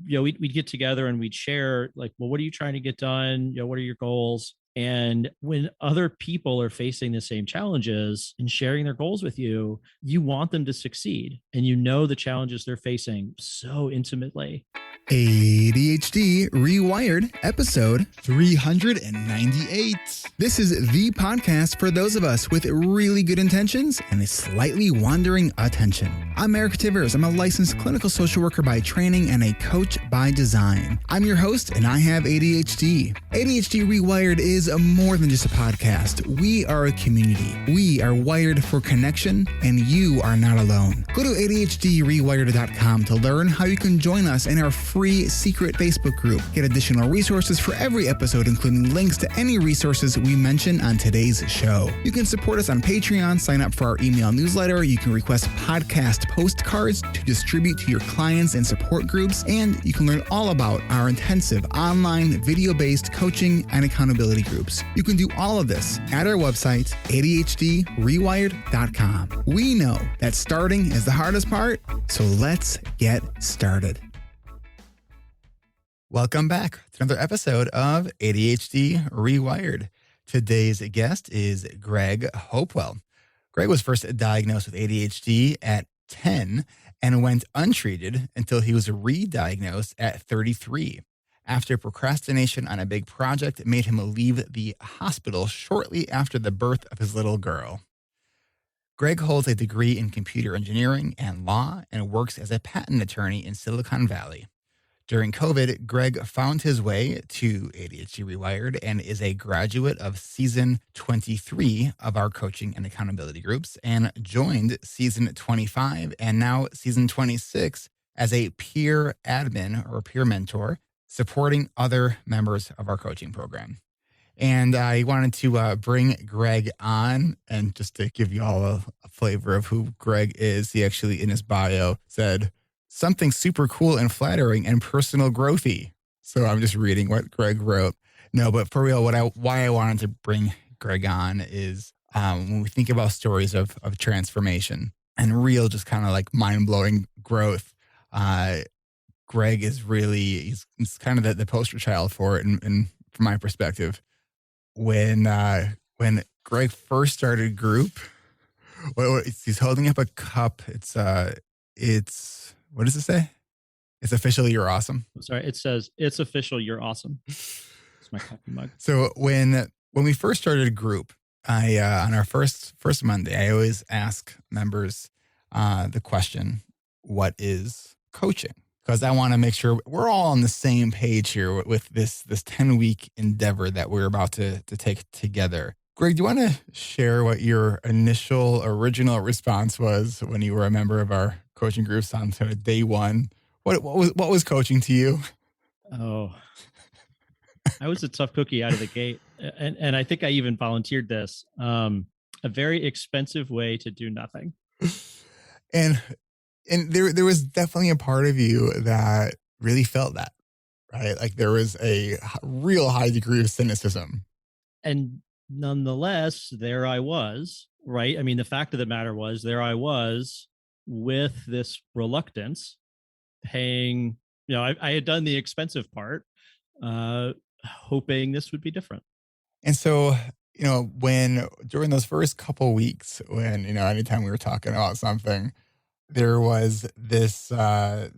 we'd get together and we'd share like, well, what are you trying to get done? What are your goals? And when other people are facing the same challenges and sharing their goals with you, you want them to succeed and the challenges they're facing so intimately. ADHD Rewired, episode 398. This is the podcast for those of us with really good intentions and a slightly wandering attention. I'm Eric Tivers. I'm a licensed clinical social worker by training and a coach by design. I'm your host, and I have ADHD. ADHD Rewired is more than just a podcast. We are a community. We are wired for connection, and you are not alone. Go to ADHDrewired.com to learn how you can join us in our free secret Facebook group. Get additional resources for every episode, including links to any resources we mention on today's show. You can support us on Patreon, sign up for our email newsletter. You can request podcast postcards to distribute to your clients and support groups, and you can learn all about our intensive online video-based coaching and accountability groups. You can do all of this at our website, ADHDrewired.com. We know that starting is the hardest part, so let's get started. Welcome back to another episode of ADHD Rewired. Today's guest is Greg Hopewell. Greg was first diagnosed with ADHD at 10 and went untreated until he was re-diagnosed at 33. After procrastination on a big project made him leave the hospital shortly after the birth of his little girl. Greg holds a degree in computer engineering and law and works as a patent attorney in Silicon Valley. During COVID, Greg found his way to ADHD Rewired and is a graduate of season 23 of our coaching and accountability groups and joined season 25 and now season 26 as a peer admin or peer mentor supporting other members of our coaching program. And I wanted to bring Greg on, and just to give you all a flavor of who Greg is, he actually in his bio said, something super cool and flattering and personal growthy. So I'm just reading what Greg wrote. No, but for real, why I wanted to bring Greg on is when we think about stories of transformation and real, just kind of like mind-blowing growth, Greg is really, he's kind of the poster child for it. And from my perspective, when Greg first started group, he's holding up a cup. What does it say? It's official, you're awesome. Sorry, it says it's official, you're awesome. It's my coffee mug. So when we first started a group, I on our first Monday, I always ask members the question, what is coaching? Because I want to make sure we're all on the same page here with this 10-week endeavor that we're about to take together. Greg, do you want to share what your original response was when you were a member of our coaching groups on sort of day one? What was coaching to you? Oh, I was a tough cookie out of the gate. And I think I even volunteered this. A very expensive way to do nothing. And there was definitely a part of you that really felt that, right? Like there was a real high degree of cynicism. And nonetheless, there I was, right? I mean, the fact of the matter was, there I was with this reluctance, paying, I had done the expensive part, hoping this would be different. And so, when during those first couple weeks, when, anytime we were talking about something, there was this, I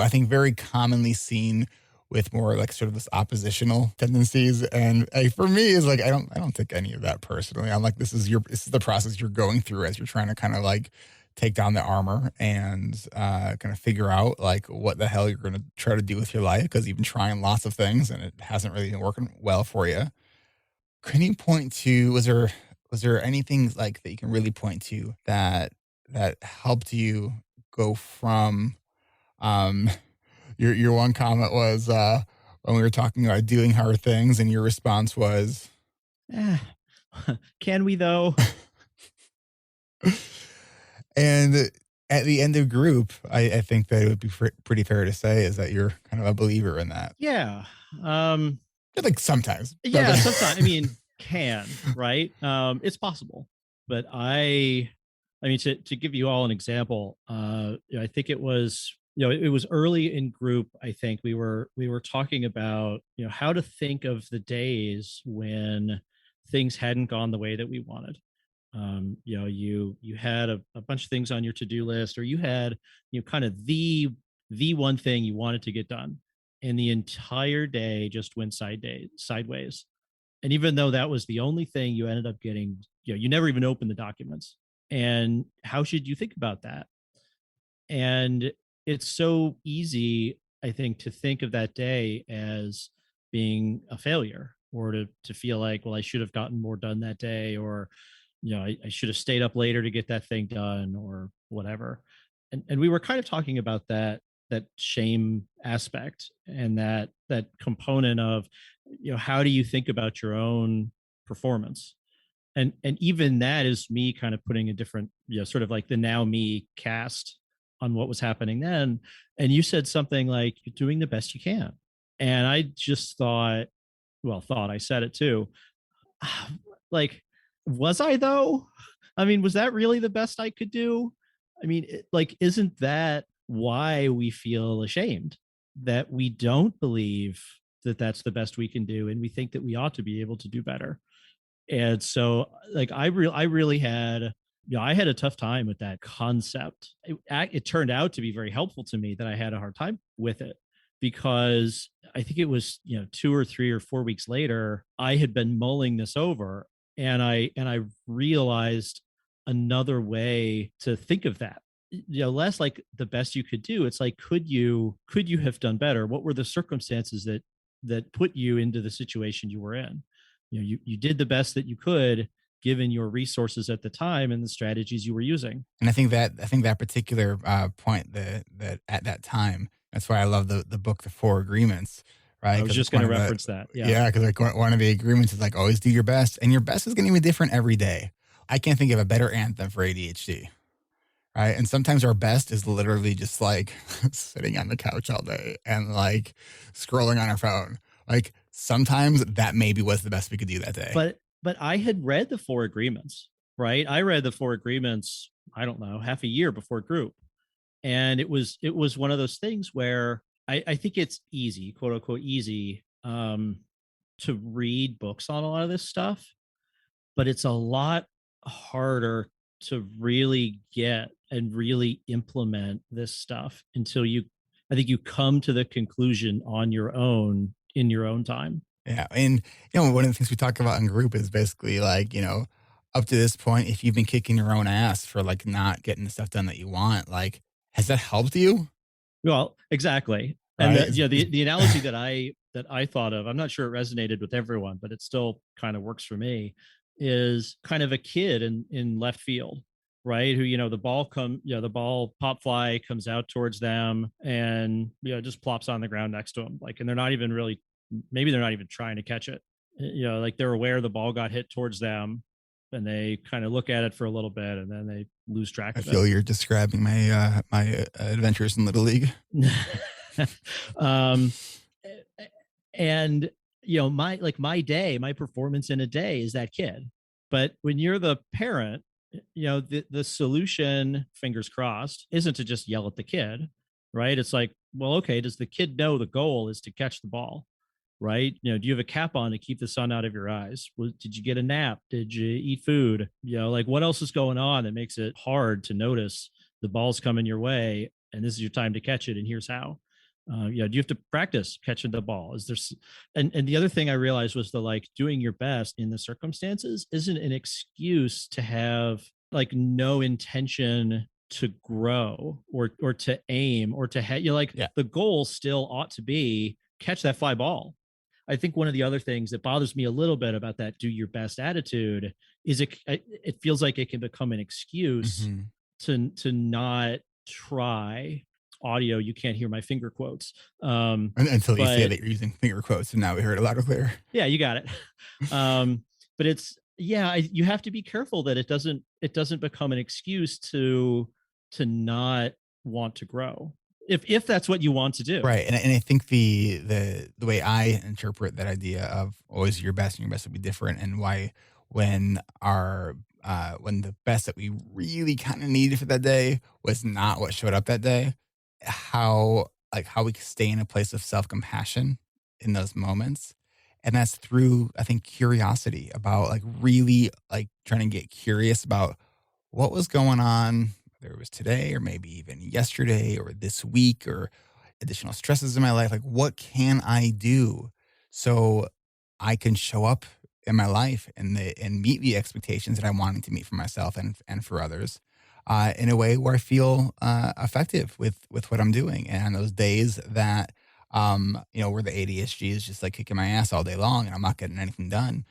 think very commonly seen with more like sort of this oppositional tendencies. And for me is like, I don't take any of that personally. I'm like, this is the process you're going through as you're trying to kind of like take down the armor and kind of figure out like what the hell you're going to try to do with your life. Because you've been trying lots of things and it hasn't really been working well for you. Can you point to, was there anything like that you can really point to that helped you go from, your one comment was when we were talking about doing hard things, and your response was, can we though? And at the end of group, I think that it would be pretty fair to say is that you're kind of a believer in that. Yeah. Like sometimes. Yeah, sometimes. I mean, right? It's possible. But I mean, to give you all an example, I think it was it was early in group. I think we were talking about, how to think of the days when things hadn't gone the way that we wanted. You had a bunch of things on your to-do list, or you had, kind of the one thing you wanted to get done, and the entire day just went sideways. And even though that was the only thing, you ended up getting, you never even opened the documents. And how should you think about that? And it's so easy, I think, to think of that day as being a failure, or to feel like, well, I should have gotten more done that day, or, I should have stayed up later to get that thing done, or whatever. And we were kind of talking about that shame aspect, and that component of, how do you think about your own performance? And even that is me kind of putting a different, sort of like the now me cast on what was happening then. And you said something like, you're doing the best you can. And I just thought, I said it too. Like, was I though? I mean, was that really the best I could do? I mean, like, isn't that why we feel ashamed, that we don't believe that that's the best we can do, and we think that we ought to be able to do better? And so, like, I really had, I had a tough time with that concept. It turned out to be very helpful to me that I had a hard time with it, because I think it was, 2 or 3 or 4 weeks later, I had been mulling this over, and I realized another way to think of that. Less like the best you could do. It's like, could you have done better? What were the circumstances that put you into the situation you were in? You did the best that you could, given your resources at the time and the strategies you were using. And I think that particular point, that at that time, that's why I love the book, The Four Agreements, right? I was Because just like going one to of the reference that. Yeah. yeah, because like one of the agreements is like always do your best, and your best is going to be different every day. I can't think of a better anthem for ADHD, right? And sometimes our best is literally just like sitting on the couch all day and like scrolling on our phone. Like sometimes that maybe was the best we could do that day. But I had read the Four Agreements, right? I read the Four Agreements, I don't know, half a year before group. And it was one of those things where I think it's easy, quote unquote easy, to read books on a lot of this stuff, but it's a lot harder to really get and really implement this stuff until I think you come to the conclusion on your own, in your own time. Yeah, and one of the things we talk about in group is basically like, up to this point, if you've been kicking your own ass for like not getting the stuff done that you want, like, has that helped you? Well, exactly. And Right? the analogy that I thought of, I'm not sure it resonated with everyone, but it still kind of works for me, is kind of a kid in left field, right? Who, the ball pop fly comes out towards them, and just plops on the ground next to them. Like, and they're not even really, maybe they're not even trying to catch it. Like, they're aware the ball got hit towards them, and they kind of look at it for a little bit, and then they lose track I of it. feel you're describing my adventures in Little League. um, and my performance in a day is that kid. But when you're the parent, the solution, fingers crossed, isn't to just yell at the kid, right? It's like, well, okay, does the kid know the goal is to catch the ball? Right? Do you have a cap on to keep the sun out of your eyes? Did you get a nap? Did you eat food? Like, what else is going on that makes it hard to notice the ball's coming your way, and this is your time to catch it, and here's how. Do you have to practice catching the ball? Is there, and the other thing I realized was, the like, doing your best in the circumstances isn't an excuse to have like no intention to grow, or to aim, or to have, like, Yeah. the goal still ought to be catch that fly ball. I think one of the other things that bothers me a little bit about that do your best attitude is it feels like it can become an excuse Hmm. to not try. Audio, you can't hear my finger quotes. Until you say But that you're using finger quotes, and now we heard it loud or clear. yeah, you got it. But it's, yeah, you have to be careful that it doesn't become an excuse to not want to grow, if that's what you want to do. Right, and I think the way I interpret that idea of always your best and your best will be different, and why when when the best that we really kind of needed for that day was not what showed up that day, how we stay in a place of self-compassion in those moments. And that's through, I think, curiosity about like really like trying to get curious about what was going on, whether it was today or maybe even yesterday or this week or additional stresses in my life. Like, what can I do so I can show up in my life and meet the expectations that I'm wanting to meet for myself and for others in a way where I feel effective with what I'm doing. And on those days that where the ADHD is just like kicking my ass all day long and I'm not getting anything done,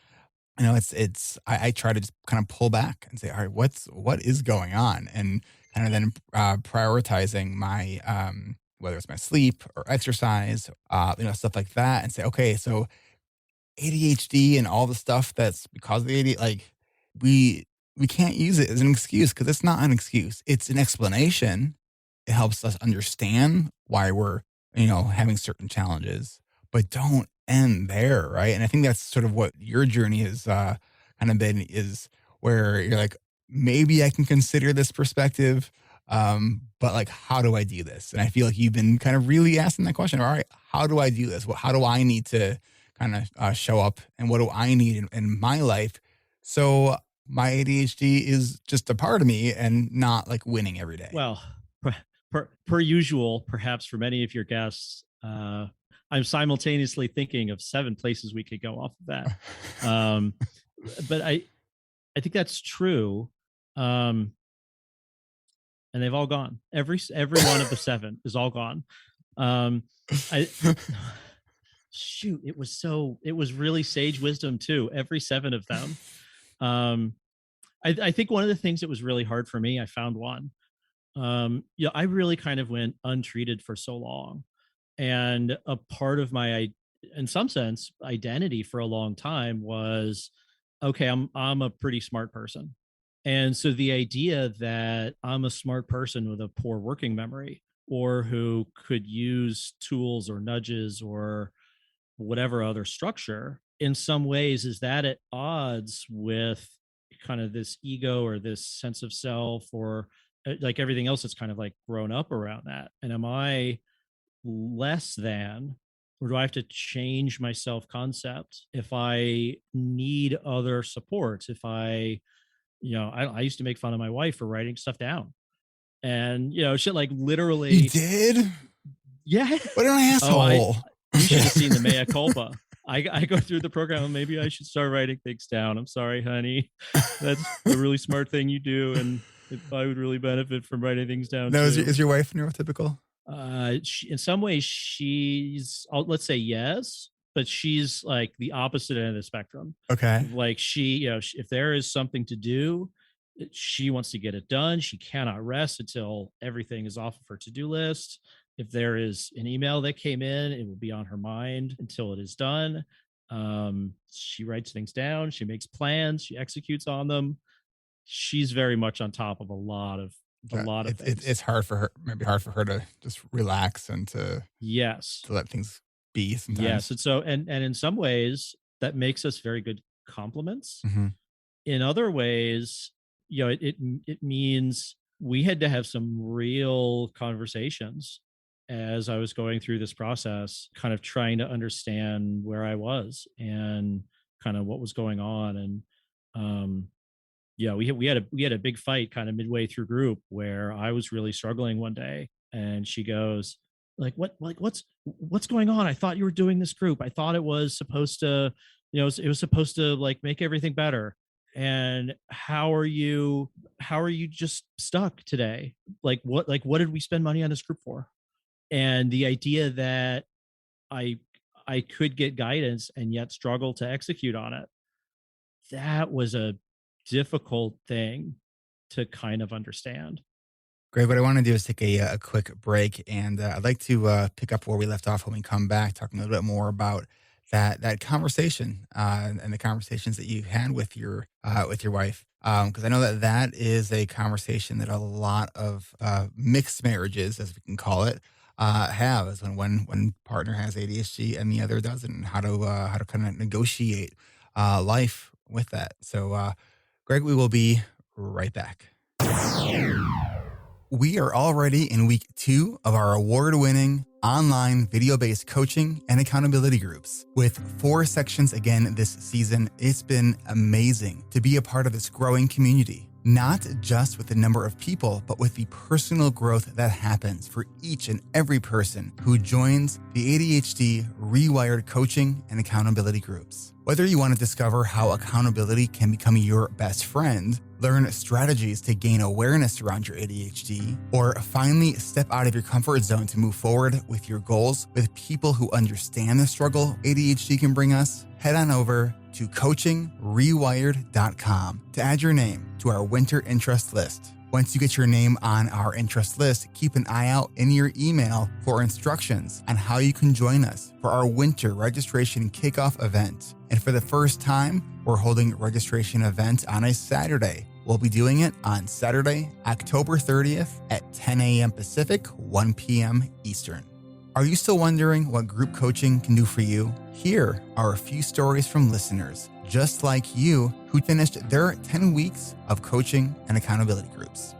I try to just kind of pull back and say, all right, what is going on? And kind of then prioritizing my whether it's my sleep or exercise, stuff like that, and say, okay, so ADHD and all the stuff that's because of the ADHD, like we we can't use it as an excuse because it's not an excuse. It's an explanation. It helps us understand why we're, having certain challenges, but don't end there, right? And I think that's sort of what your journey has kind of been is where you're like, maybe I can consider this perspective, but like, how do I do this? And I feel like you've been kind of really asking that question. All right, how do I do this? How do I need to kind of show up, and what do I need in my life so my ADHD is just a part of me and not like winning every day? Well, per usual, perhaps for many of your guests, I'm simultaneously thinking of 7 places we could go off of that. Um, but I think that's true. Um, and they've all gone. Every one of the 7 is all gone. Um, I shoot, it was really sage wisdom too. Every 7 of them. Um, I think one of the things that was really hard for me, I found one. I really kind of went untreated for so long, and a part of in some sense, identity for a long time was, okay, I'm a pretty smart person, and so the idea that I'm a smart person with a poor working memory, or who could use tools or nudges or whatever other structure, in some ways is that at odds with kind of this ego or this sense of self, or like everything else that's kind of like grown up around that. And am I less than, or do I have to change my self concept if I need other supports? If I used to make fun of my wife for writing stuff down, and shit like You literally. did? Yeah. What an Oh, I asshole. you should have seen the mea culpa. I go through the program. Maybe I should start writing things down. I'm sorry, honey. That's a really smart thing you do, and I would really benefit from writing things down No, too. is your wife neurotypical? In some ways, let's say yes, but she's like the opposite end of the spectrum. Okay. Like if there is something to do, she wants to get it done. She cannot rest until everything is off of her to-do list. If there is an email that came in, it will be on her mind until it is done. She writes things down. She makes plans. She executes on them. She's very much on top of a Yeah, lot of it's things. hard for her, maybe hard for her to just relax and Yes. to let things be Yes. sometimes. And in some ways that makes us very good compliments. Mhm. In other ways, it means we had to have some real conversations as I was going through this process, kind of trying to understand where I was and kind of what was going on. And we had a big fight kind of midway through group where I was really struggling one day, and she goes, what's going on? I thought you were doing this group. I thought it was supposed to, it was supposed to like make everything better. And how are you just stuck today? What did we spend money on this group for? And the idea that I I could get guidance and yet struggle to execute on it, that was a difficult thing to kind of understand. Great. What I want to do is take a quick break, and I'd like to pick up where we left off when we come back, talking a little bit more about that conversation and the conversations that you had with your wife, because I know that that is a conversation that a lot of mixed marriages, as we can call it, have is when one partner has ADHD and the other doesn't, and how to kind of negotiate life with that. So, Greg, we will be right back. We are already in week 2 of our award-winning online video-based coaching and accountability groups. With 4 sections again this season, it's been amazing to be a part of this growing community. Not just with the number of people, but with the personal growth that happens for each and every person who joins the ADHD Rewired coaching and accountability groups. Whether you want to discover how accountability can become your best friend, learn strategies to gain awareness around your ADHD, or finally step out of your comfort zone to move forward with your goals with people who understand the struggle ADHD can bring us, head on over to coachingrewired.com to add your name to our winter interest list. Once you get your name on our interest list, keep an eye out in your email for instructions on how you can join us for our winter registration kickoff event. And for the first time, we're holding a registration event on a Saturday. We'll be doing it on Saturday, October 30th at 10 a.m. Pacific, 1 p.m. Eastern. Are you still wondering what group coaching can do for you? Here are a few stories from listeners just like you who finished their 10 weeks of coaching and accountability groups.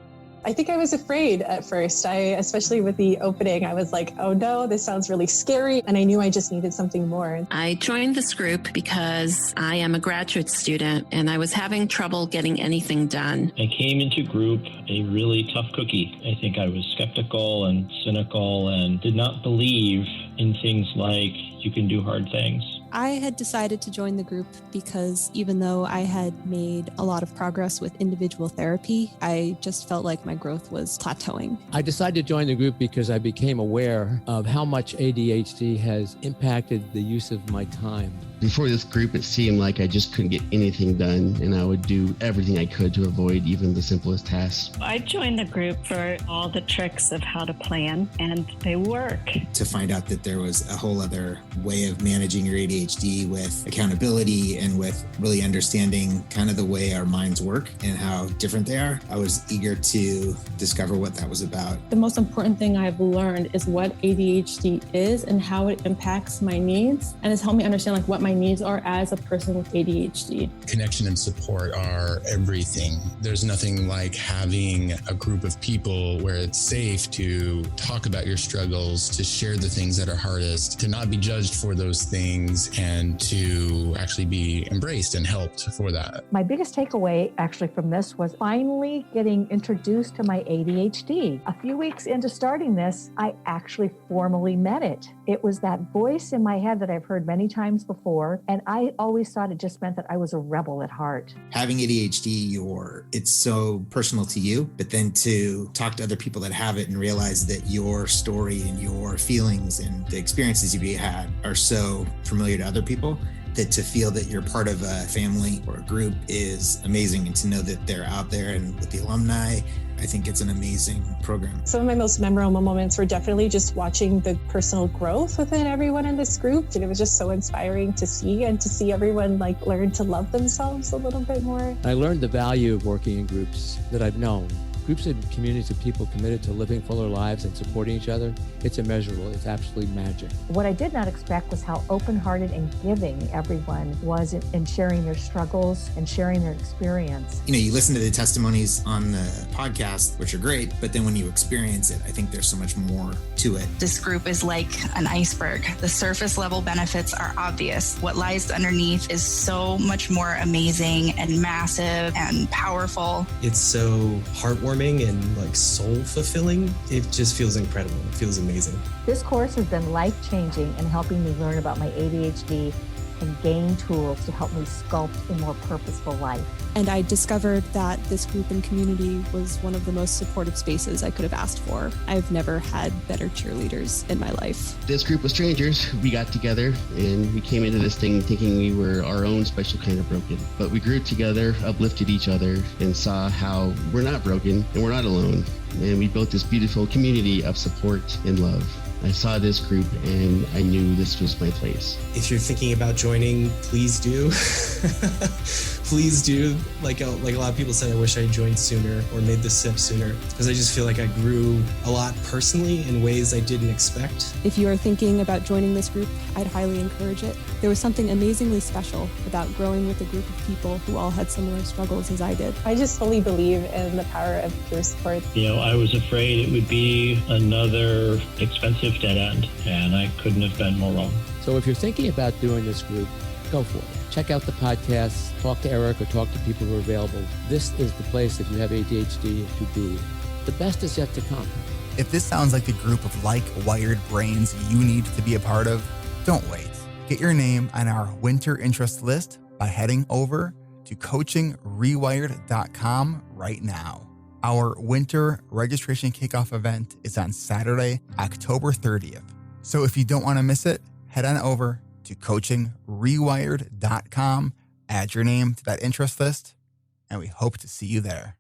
I think I was afraid at first. Especially with the opening, I was like, oh no, this sounds really scary. And I knew I just needed something more. I joined this group because I am a graduate student and I was having trouble getting anything done. I came into group a really tough cookie. I think I was skeptical and cynical and did not believe in things like you can do hard things. I had decided to join the group because even though I had made a lot of progress with individual therapy, I just felt like my growth was plateauing. I decided to join the group because I became aware of how much ADHD has impacted the use of my time. Before this group, it seemed like I just couldn't get anything done, and I would do everything I could to avoid even the simplest tasks. I joined the group for all the tricks of how to plan, and they work. To find out that there was a whole other way of managing your ADHD with accountability and with really understanding kind of the way our minds work and how different they are, I was eager to discover what that was about. The most important thing I've learned is what ADHD is and how it impacts my needs, and it's helped me understand what my needs are as a person with ADHD. Connection and support are everything. There's nothing like having a group of people where it's safe to talk about your struggles, to share the things that are hardest, to not be judged for those things, and to actually be embraced and helped for that. My biggest takeaway actually from this was finally getting introduced to my ADHD. A few weeks into starting this, I actually formally met it. It was that voice in my head that I've heard many times before, and I always thought it just meant that I was a rebel at heart. Having ADHD, it's so personal to you, but then to talk to other people that have it and realize that your story and your feelings and the experiences you've had are so familiar to other people, that to feel that you're part of a family or a group is amazing, and to know that they're out there and with the alumni, I think it's an amazing program. Some of my most memorable moments were definitely just watching the personal growth within everyone in this group. And it was just so inspiring to see, and to see everyone learn to love themselves a little bit more. I learned the value of working in groups that I've known. Groups and communities of people committed to living fuller lives and supporting each other, it's immeasurable. It's absolutely magic. What I did not expect was how open-hearted and giving everyone was in sharing their struggles and sharing their experience. You listen to the testimonies on the podcast, which are great, but then when you experience it, I think there's so much more to it. This group is like an iceberg. The surface level benefits are obvious. What lies underneath is so much more amazing and massive and powerful. It's so heartwarming and soul fulfilling. It just feels incredible. It feels amazing. This course has been life-changing in helping me learn about my ADHD and gain tools to help me sculpt a more purposeful life. And I discovered that this group and community was one of the most supportive spaces I could have asked for. I've never had better cheerleaders in my life. This group of strangers, we got together and we came into this thing thinking we were our own special kind of broken. But we grew together, uplifted each other, and saw how we're not broken and we're not alone. And we built this beautiful community of support and love. I saw this group and I knew this was my place. If you're thinking about joining, please do. please do. Like a lot of people said, I wish I joined sooner or made this step sooner, because I just feel like I grew a lot personally in ways I didn't expect. If you are thinking about joining this group, I'd highly encourage it. There was something amazingly special about growing with a group of people who all had similar struggles as I did. I just fully believe in the power of peer support. I was afraid it would be another expensive dead end, and I couldn't have been more wrong. So if you're thinking about doing this group, go for it. Check out the podcasts, talk to Eric, or talk to people who are available. This is the place, if you have ADHD, to be. The best is yet to come. If this sounds like the group of like-wired brains you need to be a part of, don't wait. Get your name on our winter interest list by heading over to coachingrewired.com right now. Our winter registration kickoff event is on Saturday, October 30th. So if you don't want to miss it, head on over to coachingrewired.com, add your name to that interest list, and we hope to see you there.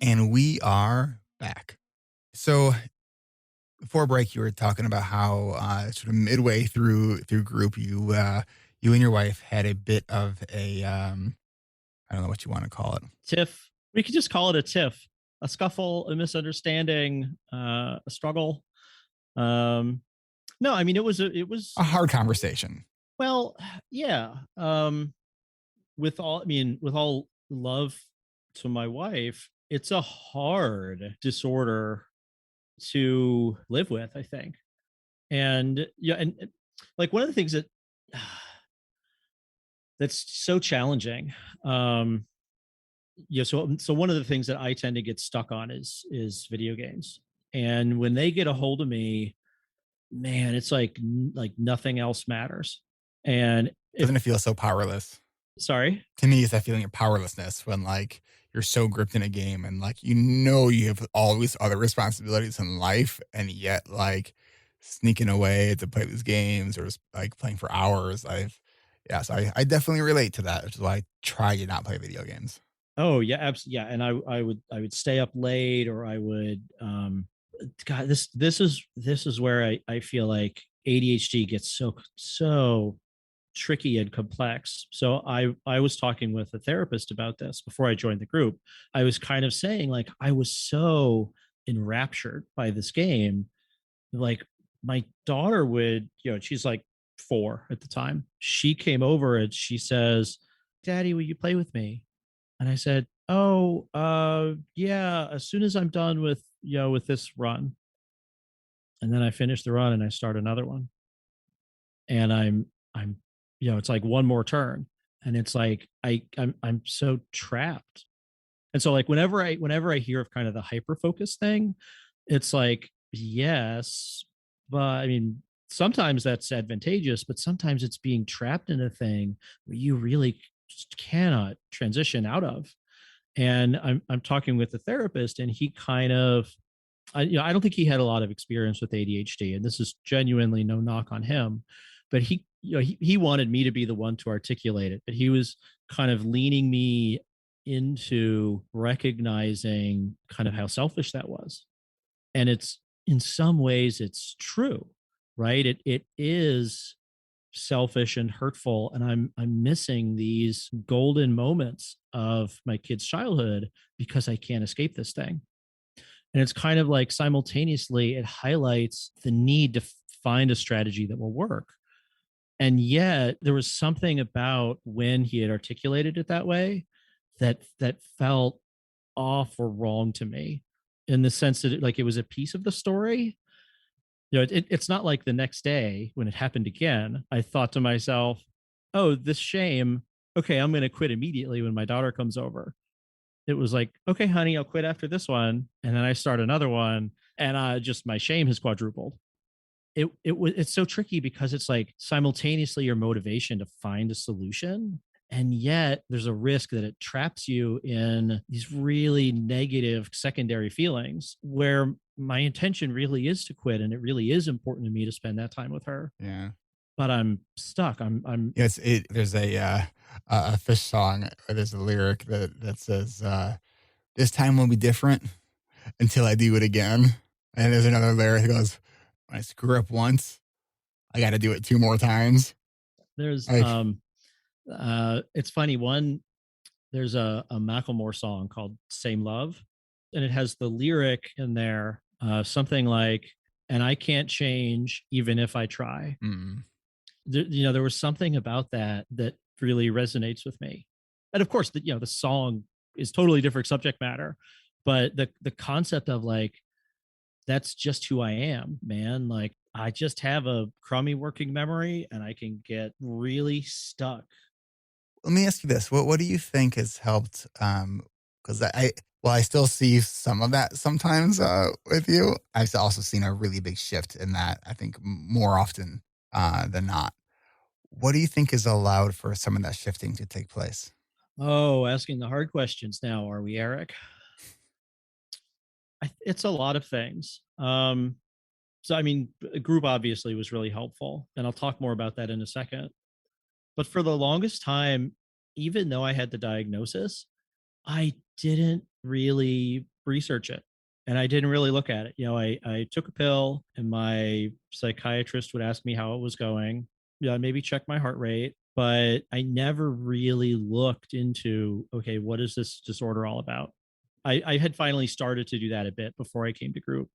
And we are back. So before break, you were talking about how sort of midway through group, you and your wife had a bit of a, I don't know what you want to call it. Tiff. We could just call it a tiff, a scuffle, a misunderstanding, a struggle. No, I mean, it was a hard conversation. Well, yeah. With all love to my wife, it's a hard disorder to live with, I think. And like one of the things that's so challenging. So one of the things that I tend to get stuck on is video games. And when they get a hold of me, man, it's like nothing else matters. And doesn't it feel so powerless? Sorry? To me, it's that feeling of powerlessness when you're so gripped in a game and you have all these other responsibilities in life, and yet sneaking away to play these games or playing for hours. So I definitely relate to that, which is why I try to not play video games. Oh yeah, absolutely. Yeah. And I would stay up late, or I would, God, this is where I feel like ADHD gets so tricky and complex. So I was talking with a therapist about this before I joined the group. I was kind of saying I was so enraptured by this game. My daughter would, she's 4 at the time. She came over and she says, "Daddy, will you play with me?" And I said, "Oh, yeah, as soon as I'm done with this run." And then I finish the run and I start another one. And I'm it's one more turn. And it's I'm so trapped. And so whenever I hear of kind of the hyper focus thing, it's yes, but I mean, sometimes that's advantageous, but sometimes it's being trapped in a thing where you really just cannot transition out of. And I'm talking with the therapist, and he kind of, I don't think he had a lot of experience with ADHD, and this is genuinely no knock on him, but he wanted me to be the one to articulate it, but he was kind of leaning me into recognizing kind of how selfish that was. And it's, in some ways, it's true, right? It is selfish and hurtful, and I'm missing these golden moments of my kid's childhood because I can't escape this thing. And it's kind of simultaneously it highlights the need to find a strategy that will work. And yet there was something about when he had articulated it that way that felt off or wrong to me, in the sense that it was a piece of the story. It's not like the next day when it happened again, I thought to myself, "Oh, this shame. Okay, I'm going to quit immediately when my daughter comes over." It was "Okay, honey, I'll quit after this one." And then I start another one, and just my shame has quadrupled. It's so tricky because it's simultaneously your motivation to find a solution, and yet there's a risk that it traps you in these really negative secondary feelings where my intention really is to quit, and it really is important to me to spend that time with her. Yeah. But I'm stuck. Yes. There's a Fish song. There's a lyric that says, "This time will be different until I do it again." And there's another lyric that goes, "When I screw up once, I got to do it 2 more times." There's It's funny. There's a Macklemore song called "Same Love," and it has the lyric in there, something like, "And I can't change even if I try." Mm. There was something about that that really resonates with me. And of course, the song is totally different subject matter, but the concept of like, that's just who I am, man. Like, I just have a crummy working memory and I can get really stuck. Let me ask you this. What do you think has helped? Because well, I still see some of that sometimes with you. I've also seen a really big shift in that, I think more often than not. What do you think is allowed for some of that shifting to take place? Oh, asking the hard questions now, are we, Eric? It's a lot of things. So, I mean, a group obviously was really helpful, and I'll talk more about that in a second. But for the longest time, even though I had the diagnosis, I didn't really research it and I didn't really look at it. I took a pill and my psychiatrist would ask me how it was going. Yeah, maybe check my heart rate, but I never really looked into, okay, what is this disorder all about? I had finally started to do that a bit before I came to group.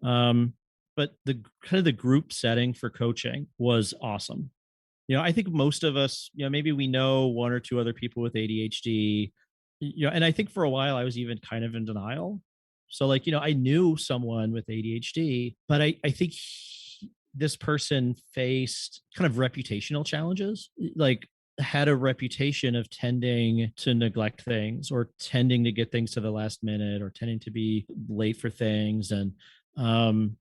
Um, but the kind of the group setting for coaching was awesome. I think most of us, maybe we know one or two other people with ADHD, and I think for a while I was even kind of in denial. So like, I knew someone with ADHD, but I think this person faced kind of reputational challenges, like had a reputation of tending to neglect things or tending to get things to the last minute or tending to be late for things. And um,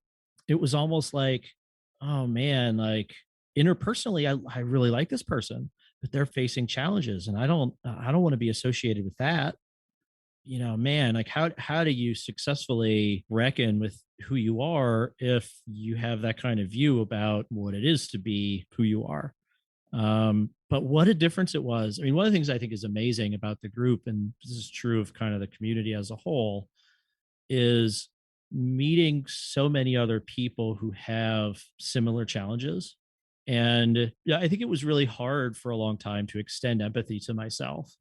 it was almost like, oh man, like interpersonally, I really like this person, but they're facing challenges and I don't want to be associated with that. Man, like how do you successfully reckon with who you are if you have that kind of view about what it is to be who you are? But what a difference it was. I mean, one of the things I think is amazing about the group, and this is true of kind of the community as a whole, is meeting so many other people who have similar challenges. And yeah, I think it was really hard for a long time to extend empathy to myself.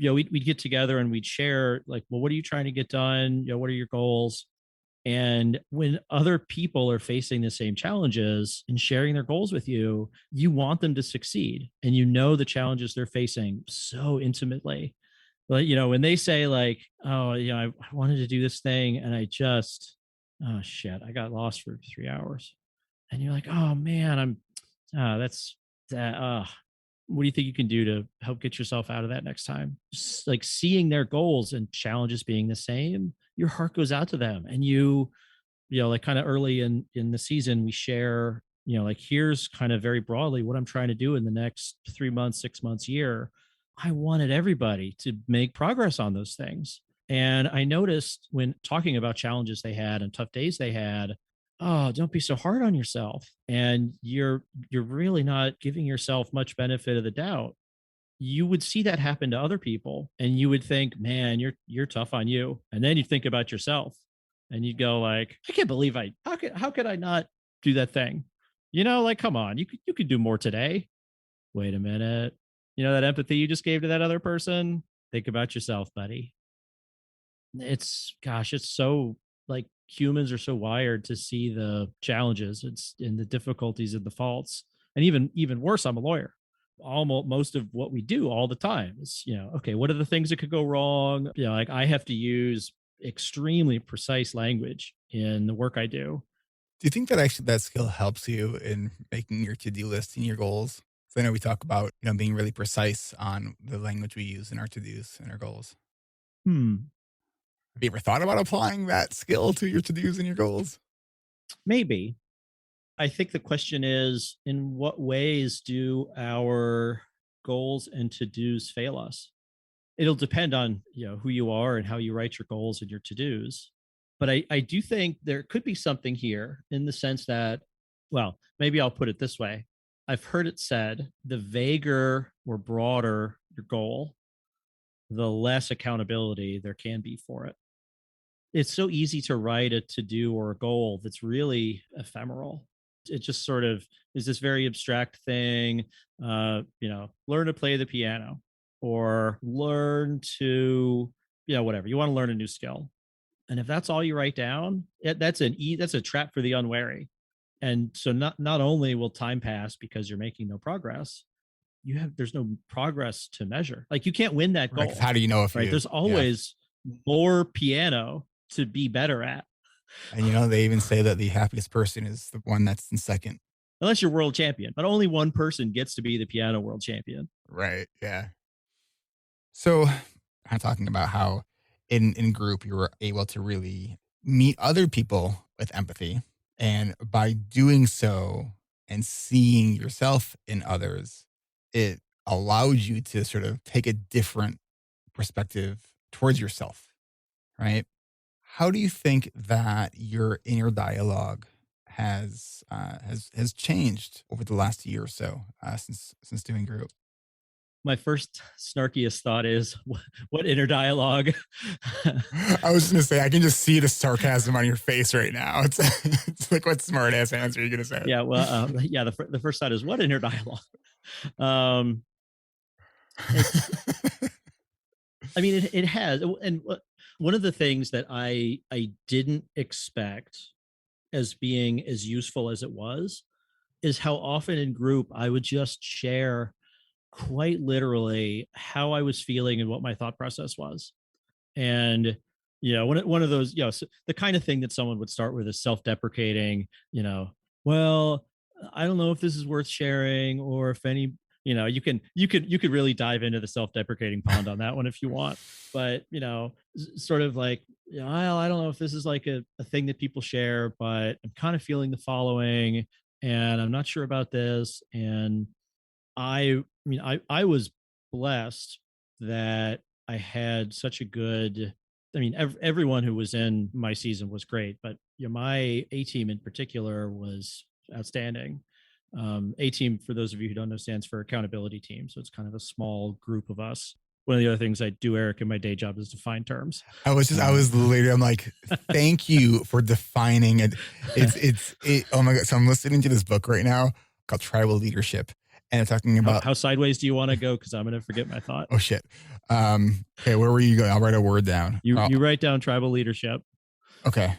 We'd get together and we'd share, like, well, what are you trying to get done? What are your goals? And when other people are facing the same challenges and sharing their goals with you, you want them to succeed. And the challenges they're facing so intimately. But when they say like, oh, I wanted to do this thing and oh shit, I got lost for 3 hours. And you're like, oh man, that's that. What do you think you can do to help get yourself out of that next time? Just like seeing their goals and challenges being the same, your heart goes out to them. And like kind of early in the season, we share, like here's kind of very broadly what I'm trying to do in the next 3 months, 6 months, year. I wanted everybody to make progress on those things. And I noticed when talking about challenges they had and tough days they had, oh, don't be so hard on yourself. And you're really not giving yourself much benefit of the doubt. You would see that happen to other people and you would think, man, you're tough on you. And then you think about yourself and you'd go like, I can't believe how could I not do that thing? Like, come on, you could do more today. Wait a minute. That empathy you just gave to that other person? Think about yourself, buddy. It's so like humans are so wired to see the challenges, it's in the difficulties and the faults. And even worse, I'm a lawyer. Almost most of what we do all the time is, okay, what are the things that could go wrong? Like I have to use extremely precise language in the work I do. Do you think that actually that skill helps you in making your to-do list and your goals? So I know we talk about, being really precise on the language we use in our to-dos and our goals. Hmm. Have you ever thought about applying that skill to your to-dos and your goals? Maybe. I think the question is, in what ways do our goals and to-dos fail us? It'll depend on, who you are and how you write your goals and your to-dos. But I do think there could be something here in the sense that, well, maybe I'll put it this way. I've heard it said, the vaguer or broader your goal, the less accountability there can be for it. It's so easy to write a to-do or a goal that's really ephemeral. it just sort of is this very abstract thing. Learn to play the piano, or learn to, whatever you want to learn a new skill. And if that's all you write down, that's a trap for the unwary. And so not only will time pass because you're making no progress, there's no progress to measure. Like, you can't win that goal. Right, how do you know if right? There's always more piano to be better at. And they even say that the happiest person is the one that's in second. Unless you're world champion, but only one person gets to be the piano world champion. Right. Yeah. So I'm talking about how in group you were able to really meet other people with empathy. And by doing so and seeing yourself in others, it allowed you to sort of take a different perspective towards yourself, right? How do you think that your inner dialogue has changed over the last year or so since doing group? My first snarkiest thought is, what inner dialogue? I was going to say, I can just see the sarcasm on your face right now. It's like, what smart ass answer are you going to say? Yeah, well, the first thought is, what inner dialogue? It has. And one of the things that I didn't expect as being as useful as it was is how often in group I would just share quite literally how I was feeling and what my thought process was. And one of those, the kind of thing that someone would start with is self-deprecating, well, I don't know if this is worth sharing, or if any, you could really dive into the self-deprecating pond on that one if you want. But sort of like, I don't know if this is like a thing that people share, but I'm kind of feeling the following, and I'm not sure about this. And I was blessed that I had such a good, everyone who was in my season was great, but my A team in particular was outstanding. A team, for those of you who don't know, stands for accountability team. So it's kind of a small group of us. One of the other things I do, Eric, in my day job is define terms. I'm like, thank you for defining it. Oh my God. So I'm listening to this book right now called Tribal Leadership. And it's talking about how sideways do you want to go? Because I'm going to forget my thought. Oh shit. Okay, where were you going? I'll write a word down. You write down tribal leadership. Okay.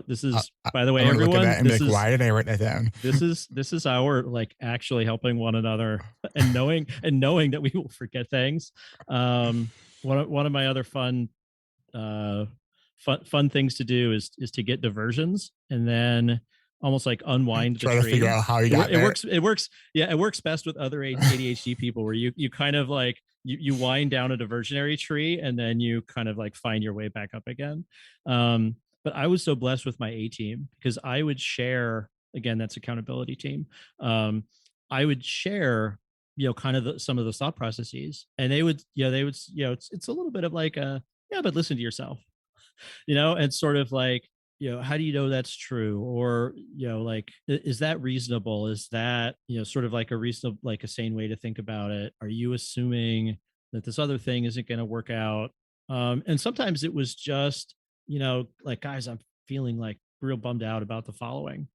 This is, by the way, everyone. Why did I write that down? This is our actually helping one another and knowing that we will forget things. One of my other fun things to do is to get diversions and then almost like unwind the tree. To figure out how you got it works. It works. Yeah, it works best with other ADHD people, where you kind of like you wind down a diversionary tree and then you kind of like find your way back up again. But I was so blessed with my A team because I would share, again, that's accountability team. I would share, kind of some of those thought processes, and they would, it's a little bit of like but listen to yourself, and sort of like, how do you know that's true? Or, is that reasonable? Is that, sort of like a reasonable, like a sane way to think about it? Are you assuming that this other thing isn't going to work out? And sometimes it was just, like, guys, I'm feeling like real bummed out about the following.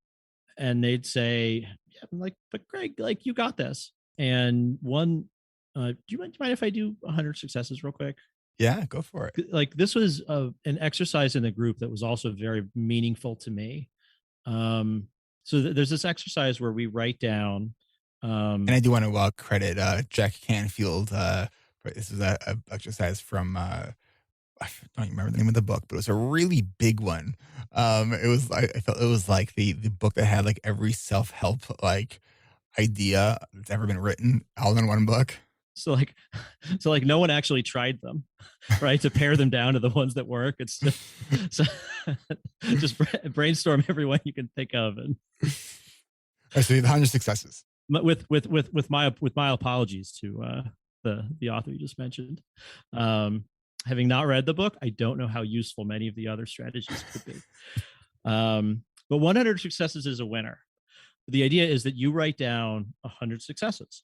And they'd say, yeah, I'm like, but Greg, like, you got this. And one, do you mind if I do 100 successes real quick? Yeah, go for it. Like, this was an exercise in the group that was also very meaningful to me. So there's this exercise where we write down. And I do want to credit Jack Canfield. This is a exercise from, I don't remember the name of the book, but it was a really big one. It was, I felt it was like the book that had like every self-help like idea that's ever been written all in one book. So like no one actually tried them, right? To pare them down to the ones that work. It's just brainstorm everyone you can think of. And so the 100 successes. With my apologies to the author you just mentioned. Having not read the book, I don't know how useful many of the other strategies could be. But 100 successes is a winner. The idea is that you write down 100 successes.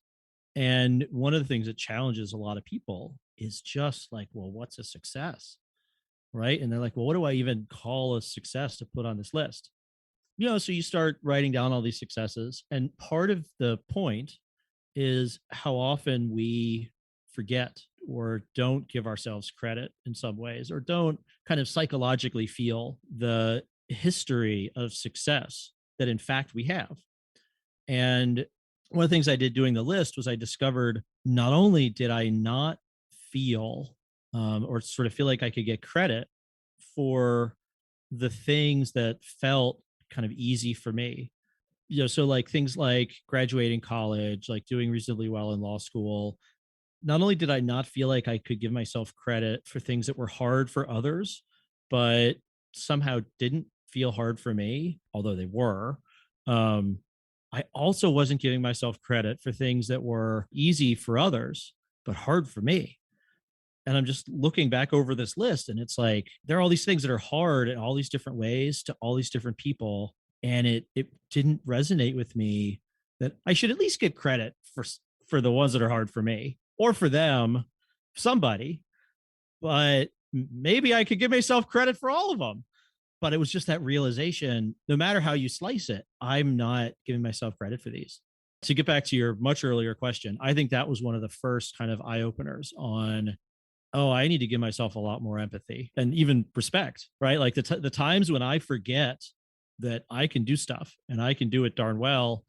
And one of the things that challenges a lot of people is just like, well, what's a success? Right. And they're like, well, what do I even call a success to put on this list? So you start writing down all these successes. And part of the point is how often we forget or don't give ourselves credit in some ways, or don't kind of psychologically feel the history of success that in fact we have. And one of the things I did doing the list was I discovered not only did I not feel or sort of feel like I could get credit for the things that felt kind of easy for me. So like things like graduating college, like doing reasonably well in law school. Not only did I not feel like I could give myself credit for things that were hard for others, but somehow didn't feel hard for me, although they were. I also wasn't giving myself credit for things that were easy for others, but hard for me. And I'm just looking back over this list, and it's like there are all these things that are hard in all these different ways to all these different people. And it didn't resonate with me that I should at least get credit for the ones that are hard for me, or for them, somebody. But maybe I could give myself credit for all of them. But it was just that realization, no matter how you slice it, I'm not giving myself credit for these. To get back to your much earlier question, I think that was one of the first kind of eye openers on, oh, I need to give myself a lot more empathy and even respect, right? Like the times when I forget that I can do stuff and I can do it darn well,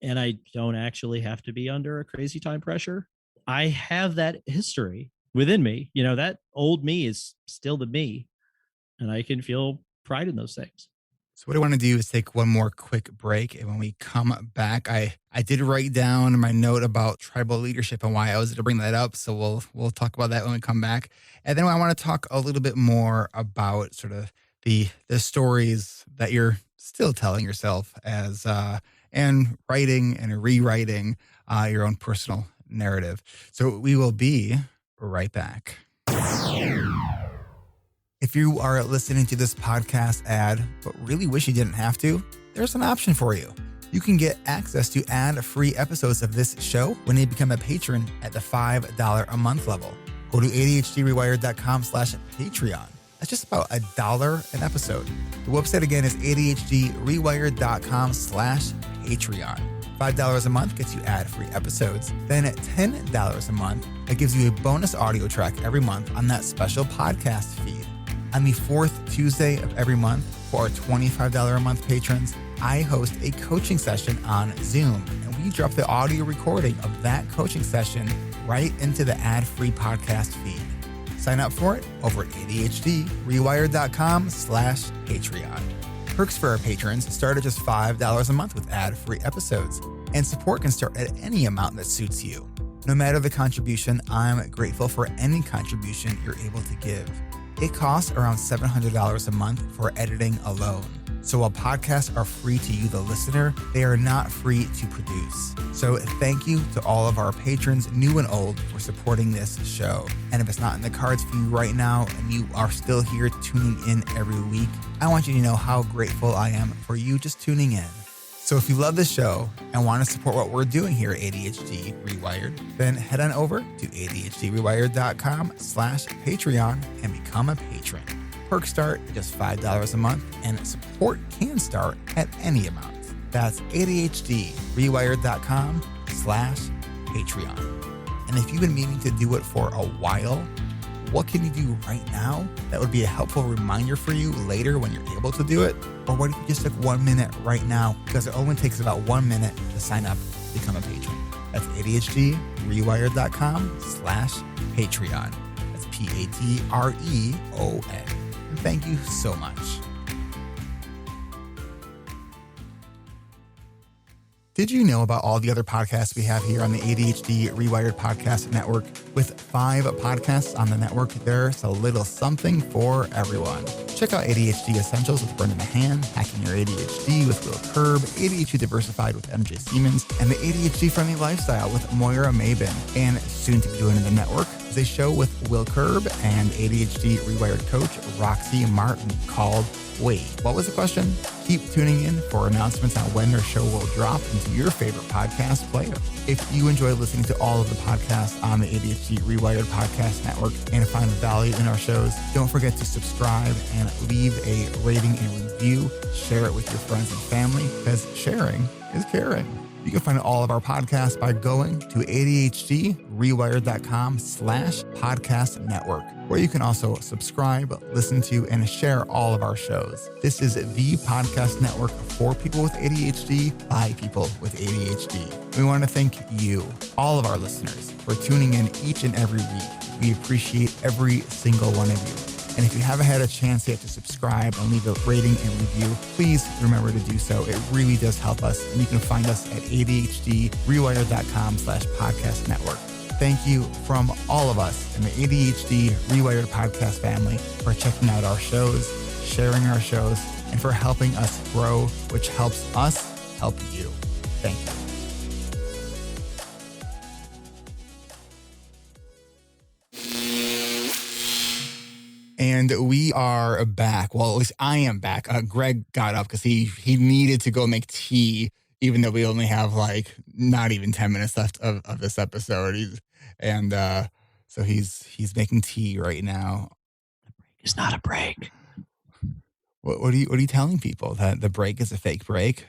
and I don't actually have to be under a crazy time pressure. I have that history within me. That old me is still the me, and I can feel pride in those things. So what I want to do is take one more quick break. And when we come back, I did write down my note about tribal leadership and why I was going to bring that up. So we'll talk about that when we come back. And then I want to talk a little bit more about sort of the stories that you're still telling yourself as and writing and rewriting your own personal narrative. So we will be right back. If you are listening to this podcast ad, but really wish you didn't have to, there's an option for you. You can get access to ad-free episodes of this show when you become a patron at the $5 a month level. Go to ADHDrewired.com/Patreon. That's just about $1 an episode. The website again is ADHDrewired.com/Patreon. $5 a month gets you ad-free episodes. Then at $10 a month, that gives you a bonus audio track every month on that special podcast feed. On the fourth Tuesday of every month, for our $25 a month patrons, I host a coaching session on Zoom, and we drop the audio recording of that coaching session right into the ad-free podcast feed. Sign up for it over at ADHDrewired.com/Patreon. Perks for our patrons start at just $5 a month with ad-free episodes, and support can start at any amount that suits you. No matter the contribution, I'm grateful for any contribution you're able to give. It costs around $700 a month for editing alone. So while podcasts are free to you, the listener, they are not free to produce. So thank you to all of our patrons, new and old, for supporting this show. And if it's not in the cards for you right now and you are still here tuning in every week, I want you to know how grateful I am for you just tuning in. So if you love this show and want to support what we're doing here at ADHD Rewired, then head on over to ADHDrewired.com/Patreon and become a patron. Perks start at just $5 a month, and support can start at any amount. That's ADHDrewired.com/Patreon. And if you've been meaning to do it for a while, what can you do right now that would be a helpful reminder for you later when you're able to do it? Or what if you just took 1 minute right now? Because it only takes about 1 minute to sign up to become a patron. That's ADHDrewired.com/Patreon. That's PATREON. And thank you so much. Did you know about all the other podcasts we have here on the ADHD Rewired Podcast Network? With 5 podcasts on the network, there's a little something for everyone. Check out ADHD Essentials with Brendan Mahan, Hacking Your ADHD with Will Curb, ADHD Diversified with MJ Siemens, and the ADHD Friendly Lifestyle with Moira Mabin. And soon to be joining the network is a show with Will Curb and ADHD Rewired coach Roxy Martin called Wait, what was the question? Keep tuning in for announcements on when their show will drop into your favorite podcast player. If you enjoy listening to all of the podcasts on the ADHD Rewired Podcast Network and find value in our shows, don't forget to subscribe and leave a rating and review. Share it with your friends and family, because sharing is caring. You can find all of our podcasts by going to ADHDrewired.com/podcast network, where you can also subscribe, listen to, and share all of our shows. This is the podcast network for people with ADHD by people with ADHD. We want to thank you, all of our listeners, for tuning in each and every week. We appreciate every single one of you. And if you haven't had a chance yet to subscribe and leave a rating and review, please remember to do so. It really does help us. And you can find us at ADHDrewired.com/podcast network. Thank you from all of us in the ADHD Rewired podcast family for checking out our shows, sharing our shows, and for helping us grow, which helps us help you. Thank you. And we are back. Well, at least I am back. Greg got up because he needed to go make tea, even though we only have like not even 10 minutes left of this episode. So he's making tea right now. The break is not a break. What are you telling people? That the break is a fake break?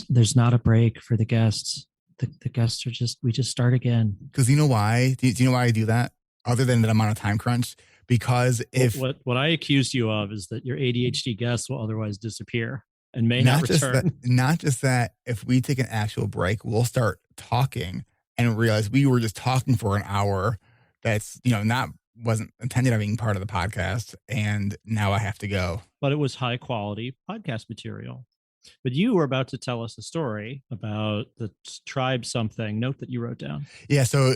There's not a break for the guests. The guests are we just start again. Because you know why? Do you know why I do that? Other than that I'm on a time crunch. Because if what I accused you of is that your ADHD guests will otherwise disappear and may not return. Not just that, if we take an actual break, we'll start talking and realize we were just talking for an hour. That's, wasn't intended on being part of the podcast. And now I have to go. But it was high quality podcast material. But you were about to tell us a story about the tribe something note that you wrote down. Yeah. So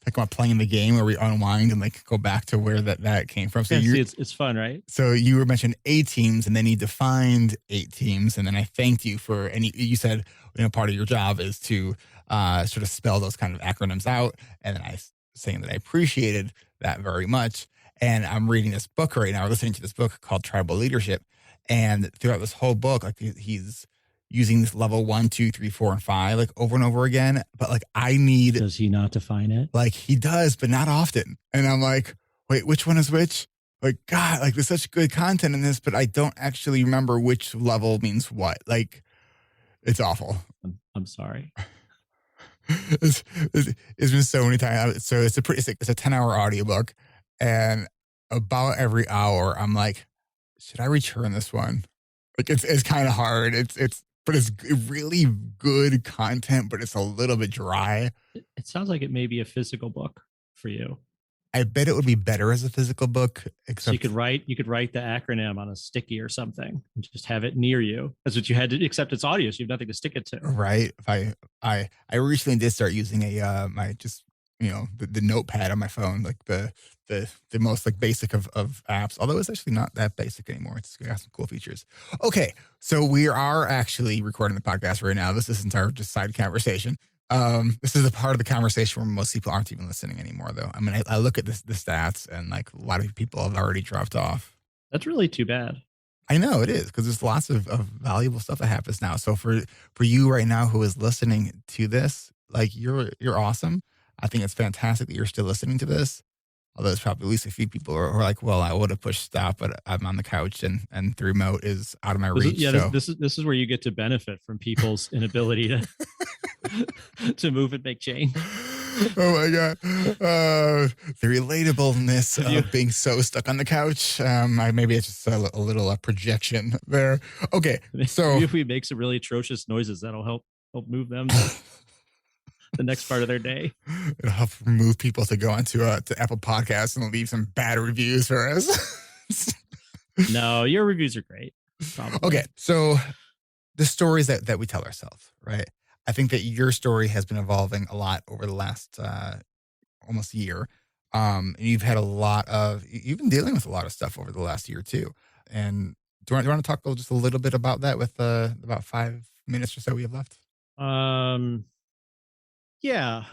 talking about playing the game where we unwind and like go back to where that came from. So it's fun, right? So you were mentioning 8 teams, and then you defined 8 teams, and then I thanked you for, and you said, part of your job is to sort of spell those kind of acronyms out. And then I saying that I appreciated that very much. And I'm reading this book right now, or listening to this book called Tribal Leadership. And throughout this whole book, like he's using this level 1, 2, 3, 4, and 5, like over and over again. But like does he not define it? Like he does, but not often. And I'm like, wait, which one is which? Like, God, like there's such good content in this, but I don't actually remember which level means what. Like, it's awful. I'm sorry. It's been so many times. So it's a 10-hour audiobook, and about every hour I'm like, should I return this one? Like it's kind of hard. But it's really good content, but it's a little bit dry. It sounds like it may be a physical book for you. I bet it would be better as a physical book. Except so you could write the acronym on a sticky or something and just have it near you. That's what you had to, except it's audio, so you have nothing to stick it to. Right. If I recently did start using the notepad on my phone, like the most like basic of apps, although it's actually not that basic anymore. It's got some cool features. Okay. So we are actually recording the podcast right now. This isn't our just side conversation. This is a part of the conversation where most people aren't even listening anymore, though. I mean, I look at the stats, and like a lot of people have already dropped off. That's really too bad. I know it is, because there's lots of valuable stuff that happens now. So for you right now who is listening to this, like you're awesome. I think it's fantastic that you're still listening to this. Although there's probably at least a few people who are like, well, I would have pushed stop, but I'm on the couch and the remote is out of my reach. This is where you get to benefit from people's inability to to move and make change. Oh my God. The relatableness of being so stuck on the couch. Maybe it's just a little projection there. Okay. So maybe if we make some really atrocious noises, that'll help move them to the next part of their day. It'll help move people to go onto to Apple Podcasts and leave some bad reviews for us. No, your reviews are great. Probably. Okay. So the stories that we tell ourselves, right? I think that your story has been evolving a lot over the last almost year. And you've been dealing with a lot of stuff over the last year too. And do you want to talk just a little bit about that with about 5 minutes or so we have left? Yeah.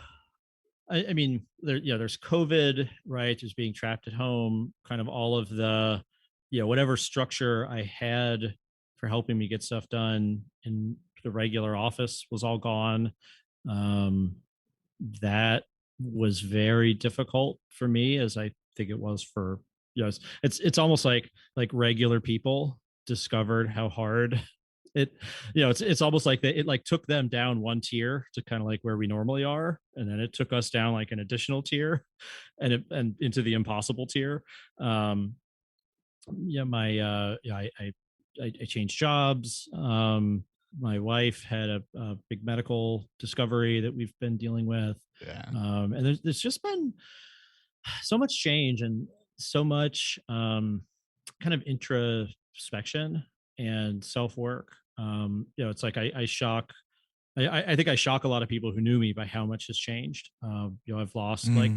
I mean, there's COVID, right? Just being trapped at home, kind of all of the whatever structure I had for helping me get stuff done in the regular office was all gone. Um, that was very difficult for me, as I think it was for, it's almost like regular people discovered how hard it, it's almost like it like took them down one tier to kind of like where we normally are, and then it took us down like an additional tier, and into the impossible tier. um my I changed jobs. My wife had a big medical discovery that we've been dealing with. Yeah. And there's just been so much change and so much kind of introspection and self work. It's like I shock. I think I shock a lot of people who knew me by how much has changed. I've lost like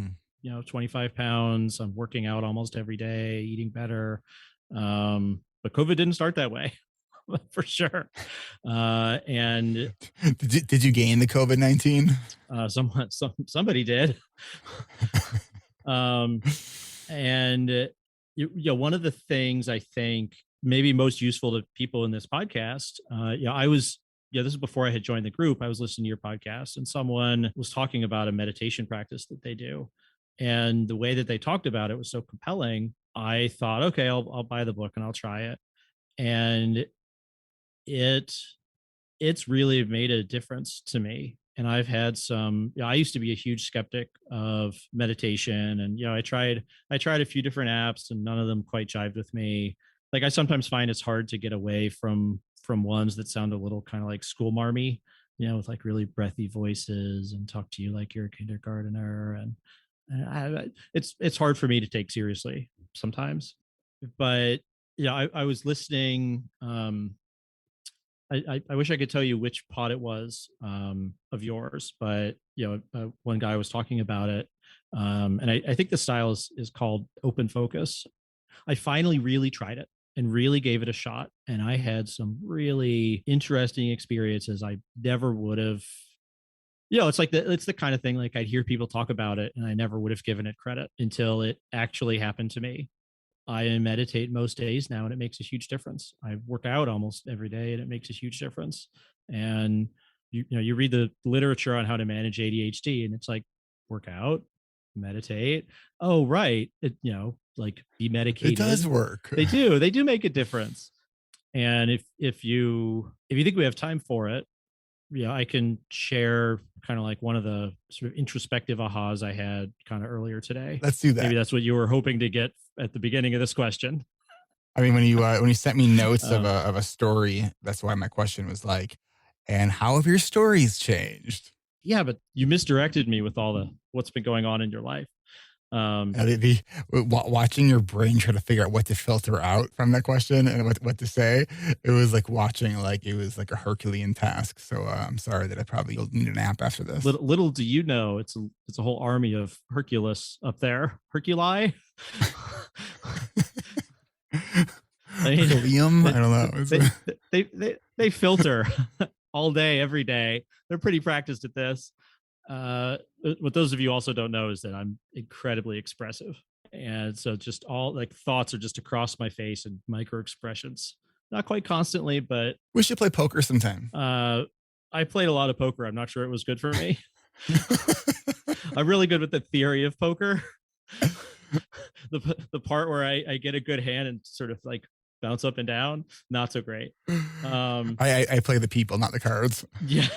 25 pounds. I'm working out almost every day, eating better. But COVID didn't start that way. For sure. And did you gain the COVID-19? Somebody did. And one of the things I think maybe most useful to people in this podcast, this is before I had joined the group. I was listening to your podcast, and someone was talking about a meditation practice that they do. And the way that they talked about it was so compelling. I thought, okay, I'll buy the book and I'll try it. And it's really made a difference to me. And I've had I used to be a huge skeptic of meditation, and I tried a few different apps, and none of them quite jived with me. Like, I sometimes find it's hard to get away from ones that sound a little kind of like school marmy, with like really breathy voices and talk to you like you're a kindergartner. And it's hard for me to take seriously sometimes. But I was listening. I wish I could tell you which pod it was of yours, but one guy was talking about it, and I think the style is called open focus. I finally really tried it and really gave it a shot, and I had some really interesting experiences I never would have. It's the kind of thing, like, I'd hear people talk about it, and I never would have given it credit until it actually happened to me. I meditate most days now, and it makes a huge difference. I work out almost every day, and it makes a huge difference. And you read the literature on how to manage ADHD, and it's like, work out, meditate. Oh, right. Like, be medicated. It does work. They do make a difference. And if you think we have time for it, I can share kind of like one of the sort of introspective ahas I had kind of earlier today. Let's do that. Maybe that's what you were hoping to get at the beginning of this question. I mean, when you sent me notes of a story, that's why my question was like, and how have your stories changed? Yeah, but you misdirected me with all the what's been going on in your life. Watching your brain try to figure out what to filter out from that question and what to say, it was like watching, like, it was like a Herculean task. So I'm sorry that I probably will need a nap after this. Little do you know, it's a whole army of Hercules up there. Herculi. Herculeum? I don't know. They filter all day, every day. They're pretty practiced at this. What those of you also don't know is that I'm incredibly expressive, and so just all like thoughts are just across my face and micro expressions. Not quite constantly, but we should play poker sometime. I played a lot of poker. I'm not sure it was good for me. I'm really good with the theory of poker. The part where I get a good hand and sort of like bounce up and down, not so great. I play the people, not the cards. Yeah.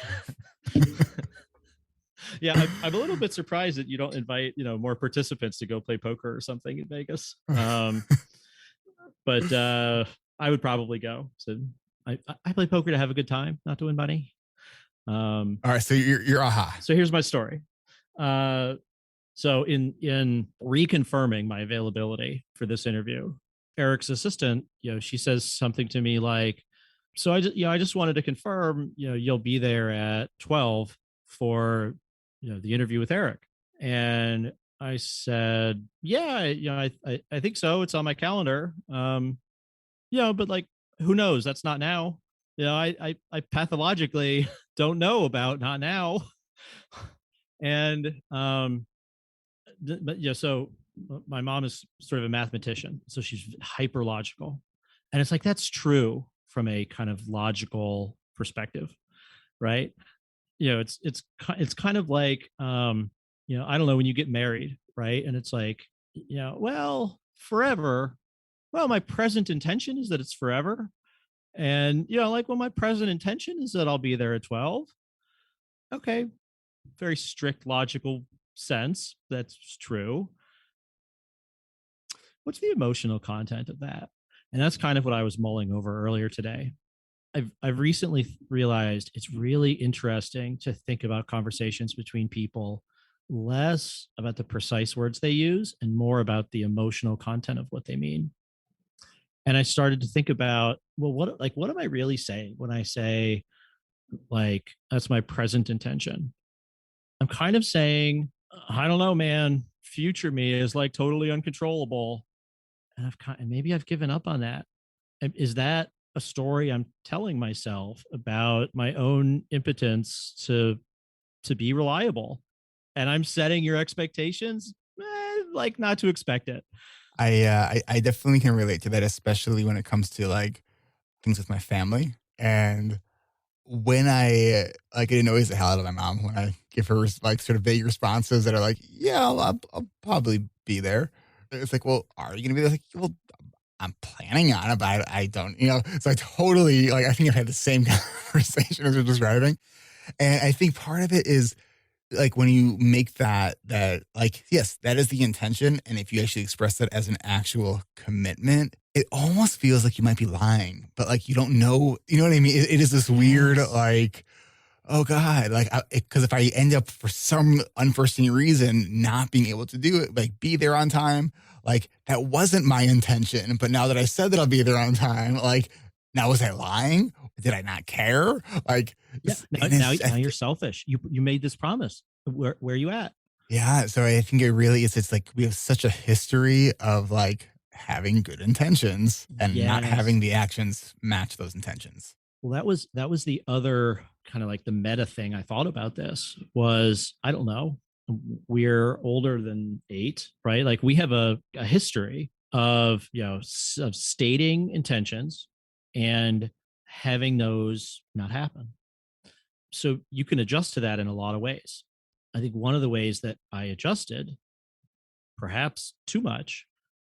Yeah, I'm a little bit surprised that you don't invite more participants to go play poker or something in Vegas. But I would probably go. So I play poker to have a good time, not to win money. All right, so you're aha. So here's my story. So in reconfirming my availability for this interview, Eric's assistant, she says something to me like, "So I just wanted to confirm, you'll be there at 12 for the interview with Eric." And I said, "Yeah, I think so. It's on my calendar. But like, who knows? That's not now. I pathologically don't know about not now." And but so my mom is sort of a mathematician, so she's hyper logical. And it's like, that's true from a kind of logical perspective, right? It's kind of like, I don't know, when you get married, right? And it's like, well, forever. Well, my present intention is that it's forever. And, like, well, my present intention is that I'll be there at 12. Okay. Very strict logical sense. That's true. What's the emotional content of that? And that's kind of what I was mulling over earlier today. I've recently realized it's really interesting to think about conversations between people less about the precise words they use and more about the emotional content of what they mean. And I started to think about, well, what am I really saying when I say, like, that's my present intention? I'm kind of saying, I don't know, man, future me is like totally uncontrollable. And maybe I've given up on that. Is that a story I'm telling myself about my own impotence to be reliable? And I'm setting your expectations, like, not to expect it. I definitely can relate to that, especially when it comes to like things with my family. And when I get annoys the hell out of my mom when I give her like sort of vague responses that are like, yeah, I'll probably be there. It's like, well, are you going to be there? Like, well, I'm planning on it, but I don't, so I totally, like, I think I've had the same conversation as you're describing. And I think part of it is like when you make that, like, yes, that is the intention. And if you actually express that as an actual commitment, it almost feels like you might be lying, but like, you don't know, you know what I mean? It is this weird, like, oh God, like, because if I end up for some unforeseen reason not being able to do it, like be there on time, like that wasn't my intention. But now that I said that I'll be there on time, like, now was I lying? Did I not care? Like, Yeah. Now you're selfish. You made this promise. Where are you at? yeah. So I think it really is. It's like we have such a history of like having good intentions and not having the actions match those intentions. Well, that was the other kind of like the meta thing I thought about this was, I don't know, we're older than 8, right? Like we have a history of, of stating intentions and having those not happen. So you can adjust to that in a lot of ways. I think one of the ways that I adjusted, perhaps too much,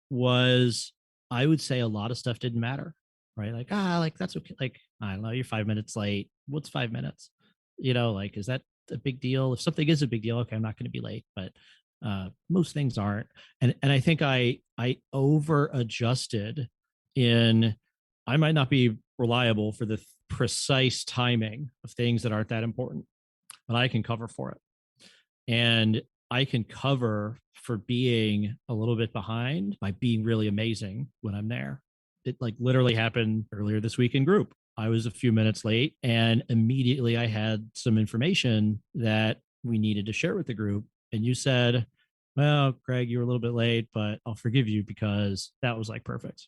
was I would say a lot of stuff didn't matter, right? Like, like that's okay. Like, I don't know, you're 5 minutes late. What's 5 minutes? Like, is that a big deal? If something is a big deal, okay, I'm not going to be late, but most things aren't. And I think I over adjusted in, I might not be reliable for the precise timing of things that aren't that important, but I can cover for it. And I can cover for being a little bit behind by being really amazing when I'm there. It like literally happened earlier this week in group. I was a few minutes late and immediately I had some information that we needed to share with the group. And you said, well, Greg, you were a little bit late, but I'll forgive you because that was like perfect.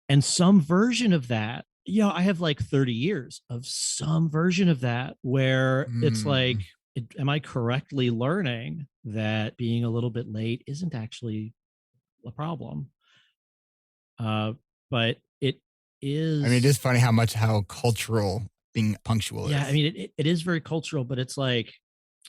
And some version of that, I have like 30 years of some version of that where it's like, am I correctly learning that being a little bit late isn't actually a problem? But it is. I mean, it is funny how cultural being punctual is. Yeah, I mean, it is very cultural, but it's like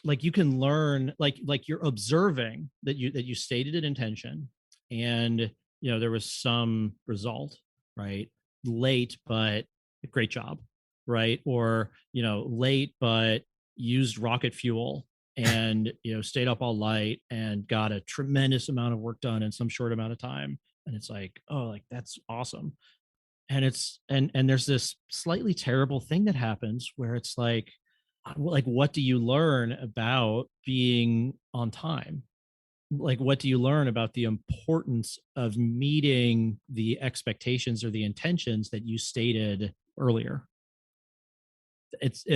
you can learn, like you're observing that you stated an intention, and there was some result, right? Late, but great job, right? Or late, but used rocket fuel and stayed up all night and got a tremendous amount of work done in some short amount of time. And it's like, oh, like that's awesome. And it's and there's this slightly terrible thing that happens where it's like what do you learn about being on time? Like what do you learn about the importance of meeting the expectations or the intentions that you stated earlier? It's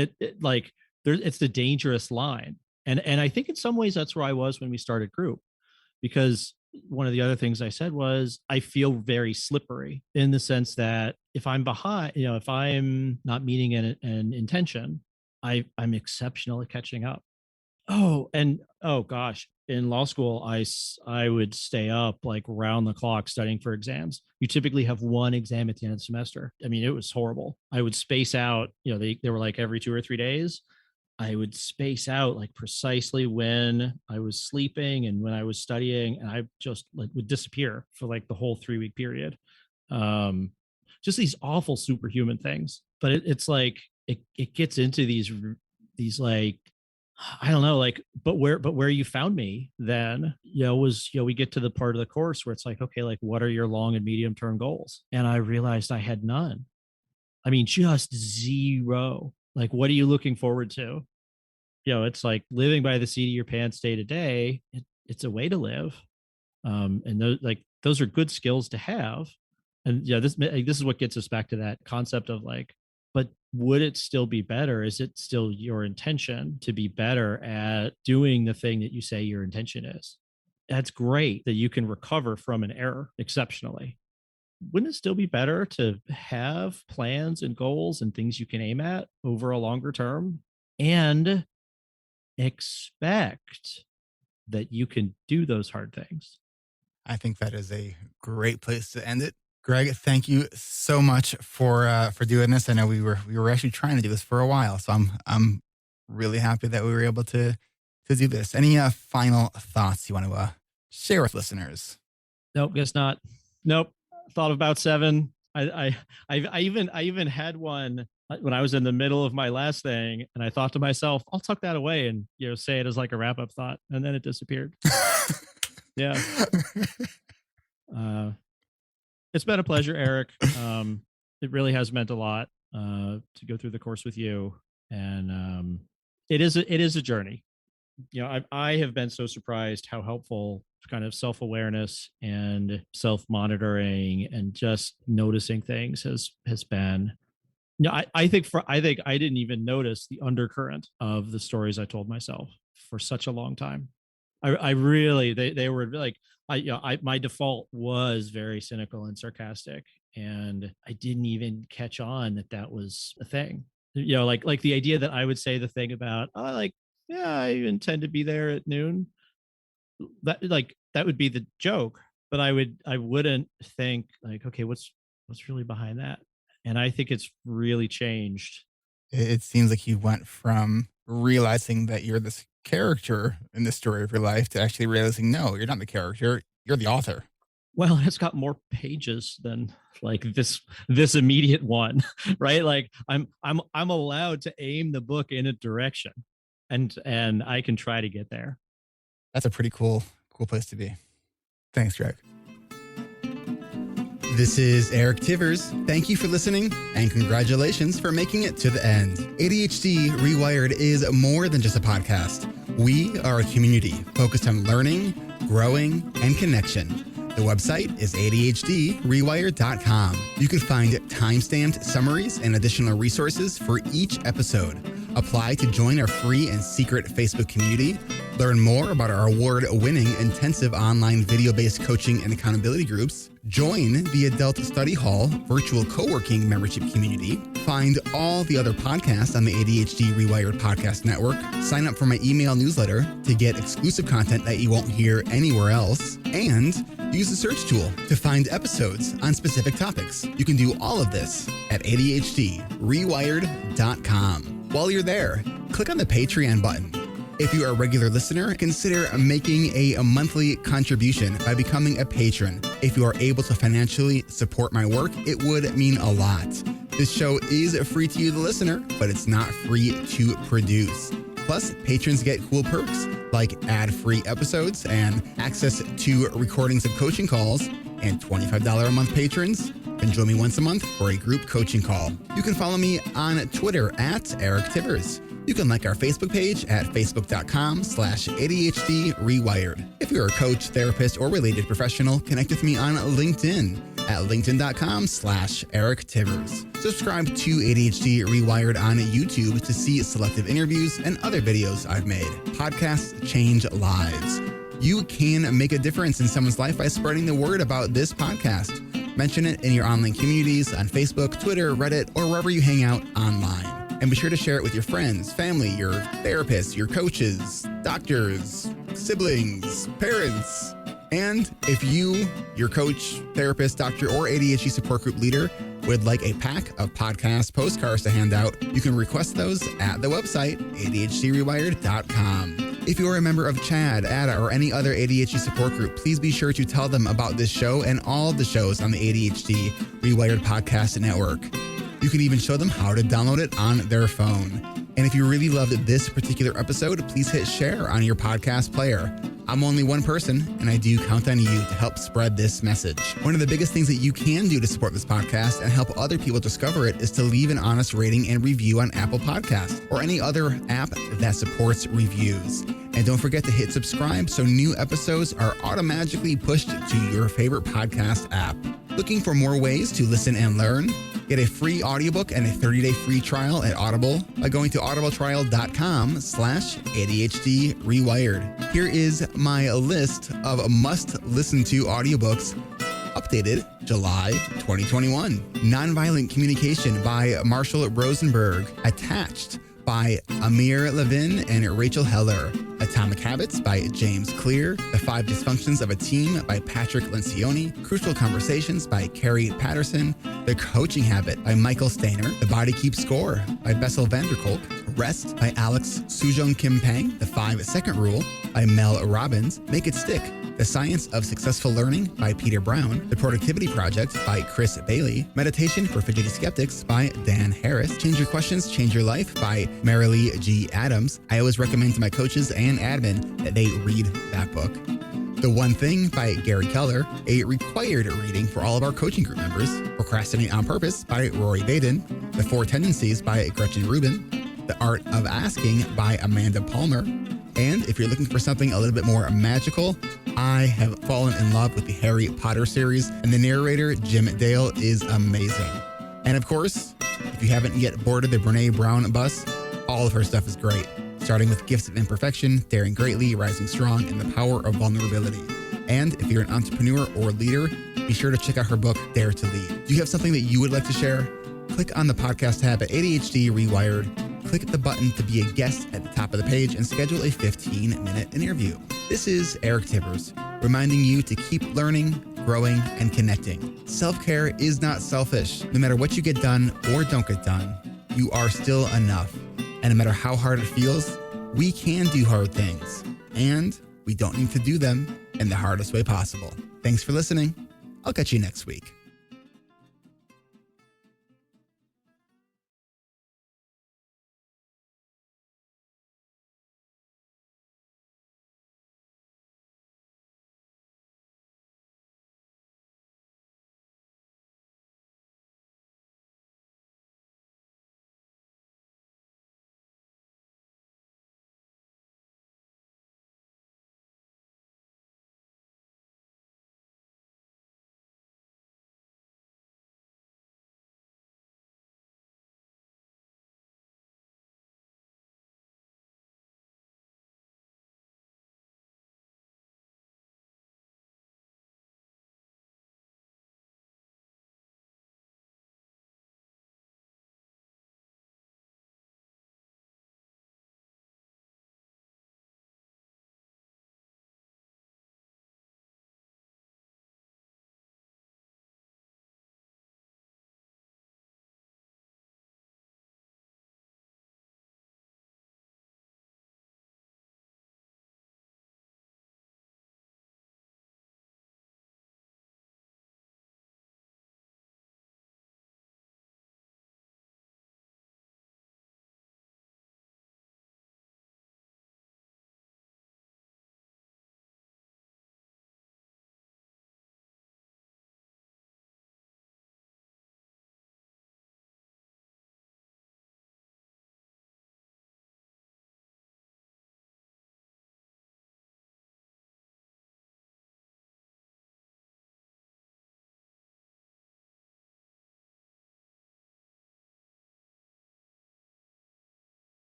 like it's the dangerous line. And I think in some ways that's where I was when we started group, because one of the other things I said was I feel very slippery in the sense that if I'm behind, if I'm not meeting an intention, I'm exceptional at catching up. Oh, and oh gosh, in law school, I would stay up like round the clock studying for exams. You typically have one exam at the end of the semester. I mean, it was horrible. I would space out, they were like every 2 or 3 days. I would space out like precisely when I was sleeping and when I was studying, and I just like would disappear for like the whole 3-week period. Just these awful superhuman things. But it's like it gets into these like, I don't know, like, but where you found me then, was, we get to the part of the course where it's like, okay, like, what are your long and medium term goals? And I realized I had none. I mean, just zero. Like, what are you looking forward to? It's like living by the seat of your pants day to day. It's a way to live. And those are good skills to have. And this is what gets us back to that concept of like, but would it still be better? Is it still your intention to be better at doing the thing that you say your intention is? That's great that you can recover from an error exceptionally. Wouldn't it still be better to have plans and goals and things you can aim at over a longer term and expect that you can do those hard things? I think that is a great place to end it. Greg, thank you so much for doing this. I know we were actually trying to do this for a while, so I'm really happy that we were able to do this. Any final thoughts you want to share with listeners? Nope, guess not. Nope. Thought about 7. I even had one when I was in the middle of my last thing, and I thought to myself, I'll tuck that away and say it as like a wrap up thought, and then it disappeared. Yeah. It's been a pleasure, Eric. It really has meant a lot to go through the course with you, and it is a journey. I have been so surprised how helpful kind of self-awareness and self-monitoring and just noticing things has been. I think I didn't even notice the undercurrent of the stories I told myself for such a long time. I really, they were like, my default was very cynical and sarcastic, and I didn't even catch on that was a thing. Like the idea that I would say the thing about, I intend to be there at noon. That would be the joke, but I wouldn't think like, okay, what's really behind that? And I think it's really changed. It seems like you went from realizing that you're this character in the story of your life to actually realizing, no, you're not the character, you're the author. Well, it's got more pages than like this immediate one, right? Like I'm allowed to aim the book in a direction, and I can try to get there. That's a pretty cool place to be. Thanks, Greg. This is Eric Tivers. Thank you for listening, and congratulations for making it to the end. ADHD Rewired is more than just a podcast. We are a community focused on learning, growing, and connection. The website is ADHDrewired.com. You can find time-stamped summaries and additional resources for each episode. Apply to join our free and secret Facebook community. Learn more about our award-winning intensive online video-based coaching and accountability groups. Join the Adult Study Hall virtual co-working membership community. Find all the other podcasts on the ADHD Rewired podcast network. Sign up for my email newsletter to get exclusive content that you won't hear anywhere else. And use the search tool to find episodes on specific topics. You can do all of this at ADHDrewired.com. While you're there, click on the Patreon button. If you are a regular listener, consider making a monthly contribution by becoming a patron. If you are able to financially support my work, it would mean a lot. This show is free to you, the listener, but it's not free to produce. Plus, patrons get cool perks like ad-free episodes and access to recordings of coaching calls, and $25 a month patrons can join me once a month for a group coaching call. You can follow me on Twitter at Eric Tivers. You can like our Facebook page at facebook.com/ADHD Rewired. If you're a coach, therapist, or related professional, connect with me on LinkedIn at linkedin.com/Eric Tivers. Subscribe to ADHD Rewired on YouTube to see selective interviews and other videos I've made. Podcasts change lives. You can make a difference in someone's life by spreading the word about this podcast. Mention it in your online communities on Facebook, Twitter, Reddit, or wherever you hang out online. And be sure to share it with your friends, family, your therapists, your coaches, doctors, siblings, parents. And if you, your coach, therapist, doctor, or ADHD support group leader would like a pack of podcast postcards to hand out, you can request those at the website, ADHDrewired.com. If you're a member of CHAD, ADA, or any other ADHD support group, please be sure to tell them about this show and all the shows on the ADHD Rewired Podcast Network. You can even show them how to download it on their phone. And if you really loved this particular episode, please hit share on your podcast player. I'm only one person, and I do count on you to help spread this message. One of the biggest things that you can do to support this podcast and help other people discover it is to leave an honest rating and review on Apple Podcasts or any other app that supports reviews. And don't forget to hit subscribe so new episodes are automatically pushed to your favorite podcast app. Looking for more ways to listen and learn? Get a free audiobook and a 30-day free trial at Audible by going to audibletrial.com/ADHD Rewired. Here is my list of must-listen-to audiobooks updated July 2021. Nonviolent Communication by Marshall Rosenberg. Attached by Amir Levin and Rachel Heller. Atomic Habits by James Clear. The 5 Dysfunctions of a Team by Patrick Lencioni. Crucial Conversations by Carrie Patterson. The Coaching Habit by Michael Stainer. The Body Keeps Score by Bessel van der Kolk. Rest by Alex Sujong Kim Pang. The 5-Second Rule by Mel Robbins. Make It Stick. The Science of Successful Learning by Peter Brown. The Productivity Project by Chris Bailey. Meditation for Fidgety Skeptics by Dan Harris. Change Your Questions, Change Your Life by Marilee G. Adams. I always recommend to my coaches and admin that they read that book. The One Thing by Gary Keller, a required reading for all of our coaching group members. Procrastinate on Purpose by Rory Baden. The 4 Tendencies by Gretchen Rubin. The Art of Asking by Amanda Palmer. And if you're looking for something a little bit more magical, I have fallen in love with the Harry Potter series, and the narrator, Jim Dale, is amazing. And of course, if you haven't yet boarded the Brene Brown bus, all of her stuff is great, starting with Gifts of Imperfection, Daring Greatly, Rising Strong, and The Power of Vulnerability. And if you're an entrepreneur or leader, be sure to check out her book, Dare to Lead. Do you have something that you would like to share? Click on the podcast tab at ADHD Rewired. Click the button to be a guest at the top of the page and schedule a 15-minute interview. This is Eric Tibbers, reminding you to keep learning, growing, and connecting. Self-care is not selfish. No matter what you get done or don't get done, you are still enough. And no matter how hard it feels, we can do hard things. And we don't need to do them in the hardest way possible. Thanks for listening. I'll catch you next week.